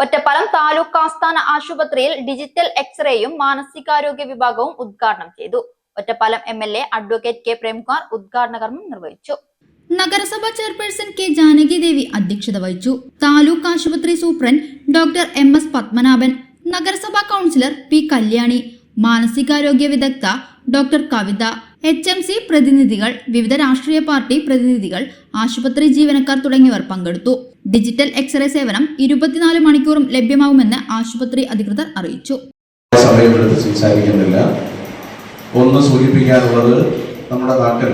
ഒറ്റപ്പാലം താലൂക്ക് ആസ്ഥാന ആശുപത്രിയിൽ ഡിജിറ്റൽ എക്സ്റേയും മാനസികാരോഗ്യ വിഭാഗവും ഉദ്ഘാടനം ചെയ്തു. Ottapalam MLA advocate K Premkumar ഉദ്ഘാടന കർമ്മം നിർവഹിച്ചു. നഗരസഭാ ചെയർപേഴ്സൺ കെ ജാനകി ദേവി അധ്യക്ഷത വഹിച്ചു. താലൂക്ക് ആശുപത്രി സൂപ്രണ്ട് ഡോക്ടർ MS പത്മനാഭൻ, നഗരസഭാ കൗൺസിലർ P കല്യാണി, മാനസികാരോഗ്യ വിദഗ്ധ ഡോക്ടർ കവിത, HMC പ്രതിനിധികൾ, വിവിധ രാഷ്ട്രീയ പാർട്ടി പ്രതിനിധികൾ, ആശുപത്രി ജീവനക്കാർ തുടങ്ങിയവർ പങ്കെടുത്തു. ഡിജിറ്റൽ എക്സ്റേ സേവനം 24 മണിക്കൂറും ലഭ്യമാവുമെന്ന് ആശുപത്രി അധികൃതർ അറിയിച്ചു. ഒന്ന് സൂചിപ്പിക്കാനുള്ളത്, നമ്മുടെ നാട്ടിൽ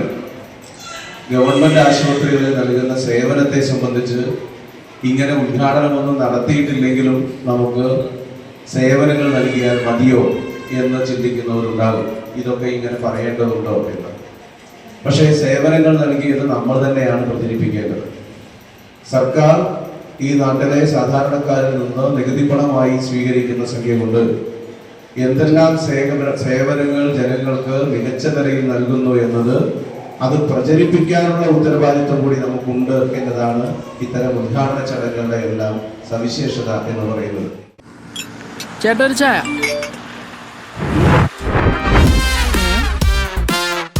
ഗവൺമെന്റ് ആശുപത്രികളിൽ നൽകുന്ന സേവനത്തെ സംബന്ധിച്ച് ഇങ്ങനെ ഉദ്ഘാടനമൊന്നും നടത്തിയിട്ടില്ലെങ്കിലും നമുക്ക് സേവനങ്ങൾ നൽകിയാൽ മതിയോ എന്ന് ചിന്തിക്കുന്നവരുണ്ടാകും. ഇതൊക്കെ ഇങ്ങനെ പറയേണ്ടതുണ്ടോ എന്ന്. പക്ഷേ സേവനങ്ങൾ നൽകിയത് നമ്മൾ തന്നെയാണ് പ്രചരിപ്പിക്കേണ്ടത്. സർക്കാർ ഈ നാട്ടിലെ സാധാരണക്കാരിൽ നിന്ന് നികുതി പണമായി സ്വീകരിക്കുന്ന സംഖ്യ കൊണ്ട് എന്തെല്ലാം സേവനങ്ങൾ ജനങ്ങൾക്ക് മികച്ച നിലയിൽ നൽകുന്നു എന്നത് അത് പ്രചരിപ്പിക്കാനുള്ള ഉത്തരവാദിത്വം കൂടി നമുക്കുണ്ട് എന്നതാണ് ഇത്തരം ഉദ്ഘാടന ചടങ്ങുകളുടെ എല്ലാം സവിശേഷത എന്ന് പറയുന്നത്.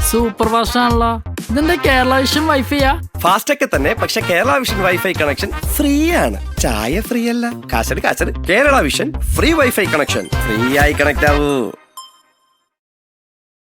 സൂപ്പർ ഫാസ്റ്റ് ആണല്ലോ. ഇതെന്താ കേരള വിഷൻ വൈഫൈയാ? ഫാസ്റ്റ് ഒക്കെ തന്നെ, പക്ഷെ Kerala vision wifi connection free ആണ്. ചായ ഫ്രീ അല്ല, കാശട് Kerala vision free wifi connection. Free ആയി കണക്ട് ആവൂ.